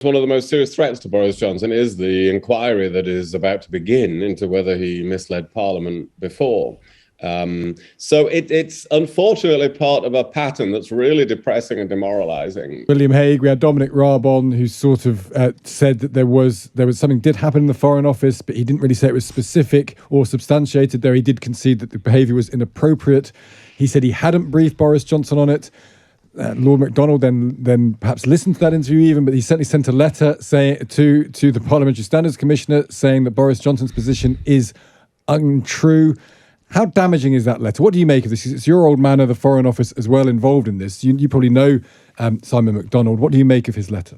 One of the most serious threats to Boris Johnson is the inquiry that is about to begin into whether he misled Parliament before. So it's unfortunately part of a pattern that's really depressing and demoralizing. William Hague, we had Dominic Raab on, who sort of said that there was something did happen in the Foreign Office, but he didn't really say it was specific or substantiated, though he did concede that the behaviour was inappropriate. He said he hadn't briefed Boris Johnson on it. Lord MacDonald then perhaps listened to that interview even, but he certainly sent a letter saying to the Parliamentary Standards Commissioner saying that Boris Johnson's position is untrue. How damaging is that letter? What do you make of this? It's your old man of the Foreign Office as well involved in this. You probably know Simon MacDonald. What do you make of his letter?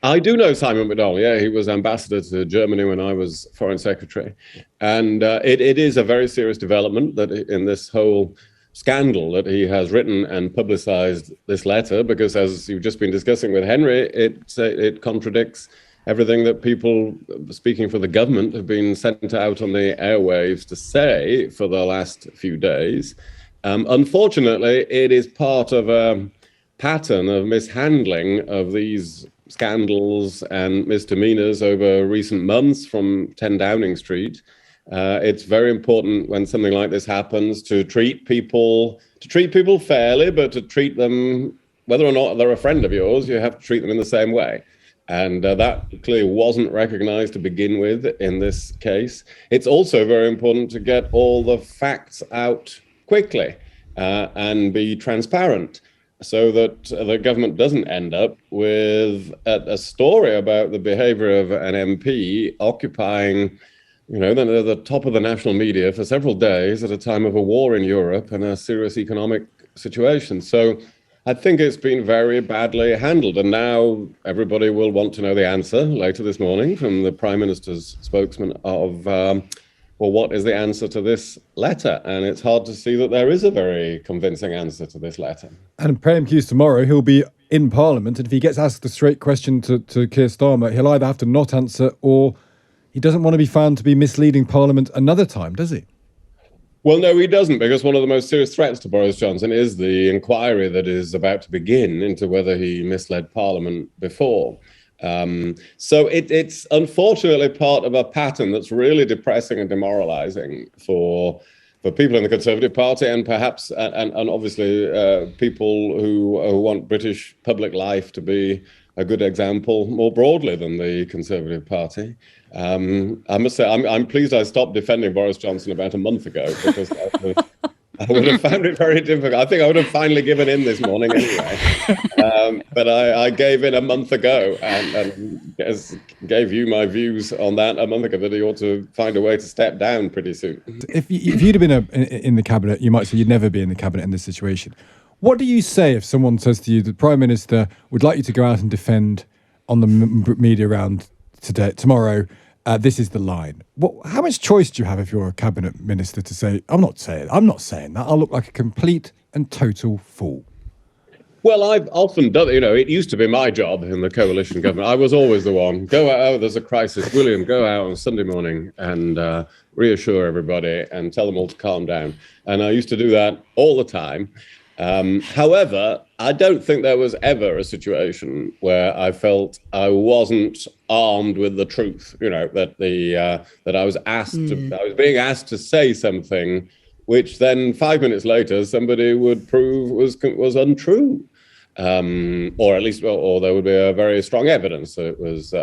I do know Simon MacDonald. Yeah, he was ambassador to Germany when I was Foreign Secretary. And it is a very serious development that in this whole scandal that he has written and publicized this letter, because as you've just been discussing with Henry, it contradicts everything that people speaking for the government have been sent out on the airwaves to say for the last few days. Unfortunately, it is part of a pattern of mishandling of these scandals and misdemeanors over recent months from 10 Downing Street. It's very important when something like this happens to treat people fairly, but to treat them, whether or not they're a friend of yours, you have to treat them in the same way. And that clearly wasn't recognized to begin with in this case. It's also very important to get all the facts out quickly and be transparent, so that the government doesn't end up with a story about the behavior of an MP occupying the top of the national media for several days at a time of a war in Europe and a serious economic situation. So I think it's been very badly handled. And now everybody will want to know the answer later this morning from the Prime Minister's spokesman of, what is the answer to this letter? And it's hard to see that there is a very convincing answer to this letter. And PMQ's tomorrow, he'll be in Parliament. And if he gets asked a straight question to Keir Starmer, he'll either have to not answer or he doesn't want to be found to be misleading Parliament another time, does he? Well, no, he doesn't, because one of the most serious threats to Boris Johnson is the inquiry that is about to begin into whether he misled Parliament before. So it's unfortunately part of a pattern that's really depressing and demoralizing for people in the Conservative Party and perhaps, and obviously people who want British public life to be a good example more broadly than the Conservative Party. I must say, I'm pleased I stopped defending Boris Johnson about a month ago, because I would have found it very difficult. I think I would have finally given in this morning anyway. But I gave in a month ago and gave you my views on that a month ago, that he ought to find a way to step down pretty soon. If you'd have been in the cabinet, you might say you'd never be in the cabinet in this situation. What do you say if someone says to you, the Prime Minister would like you to go out and defend on the media round tomorrow, this is the line? How much choice do you have if you're a cabinet minister to say, I'm not saying that, I'll look like a complete and total fool? Well, I've often done it. It used to be my job in the coalition government. I was always the one. Go out, there's a crisis. William, go out on Sunday morning and reassure everybody and tell them all to calm down. And I used to do that all the time. However, I don't think there was ever a situation where I felt I wasn't armed with the truth. That I was I was being asked to say something, which then 5 minutes later somebody would prove was untrue, or at least, or there would be a very strong evidence that it was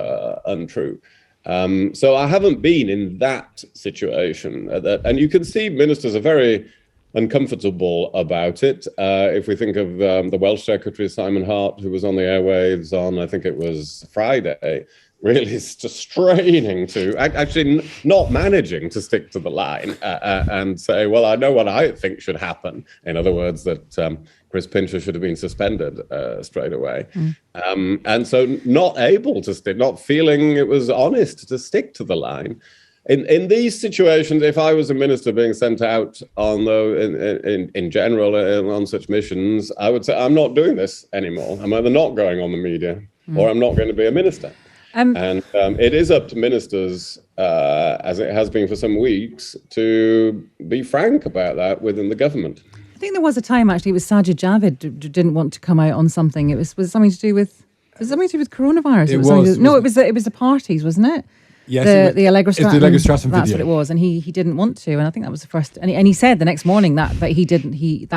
untrue. So I haven't been in that situation, and you can see ministers are very uncomfortable about it. If we think of the Welsh Secretary, Simon Hart, who was on the airwaves on, I think it was Friday, really just straining to, actually not managing to stick to the line and say, well, I know what I think should happen. In other words, that Chris Pincher should have been suspended straight away. And so not able to stick, not feeling it was honest to stick to the line. In these situations, if I was a minister being sent out on in general on such missions, I would say, I'm not doing this anymore. I'm either not going on the media or I'm not going to be a minister. And it is up to ministers, as it has been for some weeks, to be frank about that within the government. I think there was a time, actually, it was Sajid Javid didn't want to come out on something. It was something to do with Was it something to do with coronavirus? It was. No, it was the parties, wasn't it? Yes, the Allegra Stratton. It's the Allegra Stratton That's video. what it was, and he didn't want to, and I think that was the first. And he said the next morning that he didn't. He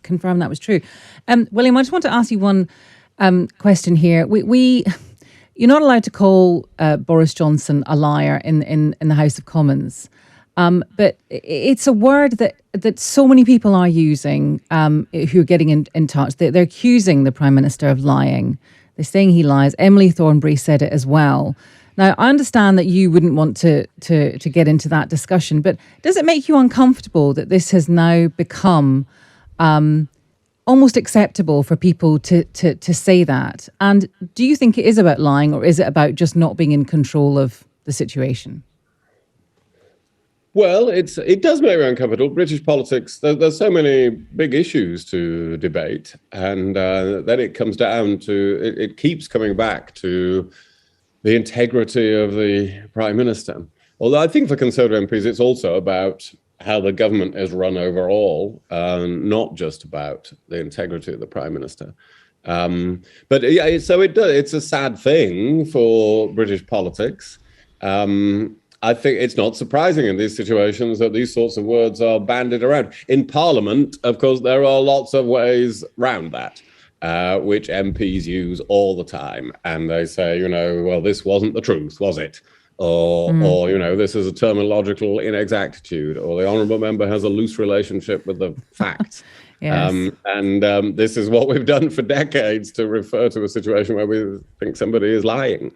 confirmed that was true. William, I just want to ask you one question here. You're not allowed to call Boris Johnson a liar in the House of Commons. But it's a word that so many people are using who are getting in touch. They're accusing the Prime Minister of lying. They're saying he lies. Emily Thornberry said it as well. Now, I understand that you wouldn't want to get into that discussion, but does it make you uncomfortable that this has now become almost acceptable for people to say that? And do you think it is about lying, or is it about just not being in control of the situation? Well, it does make me uncomfortable. British politics, there's so many big issues to debate, and then it comes down to, it keeps coming back to the integrity of the Prime Minister. Although I think for Conservative MPs, it's also about how the government is run overall, not just about the integrity of the Prime Minister. But yeah, so it does. It's a sad thing for British politics. I think it's not surprising in these situations that these sorts of words are bandied around. In Parliament, of course, there are lots of ways round that, which MPs use all the time. And they say, well, this wasn't the truth, was it? Or this is a terminological inexactitude, or the honourable member has a loose relationship with the facts. Yes. This is what we've done for decades to refer to a situation where we think somebody is lying.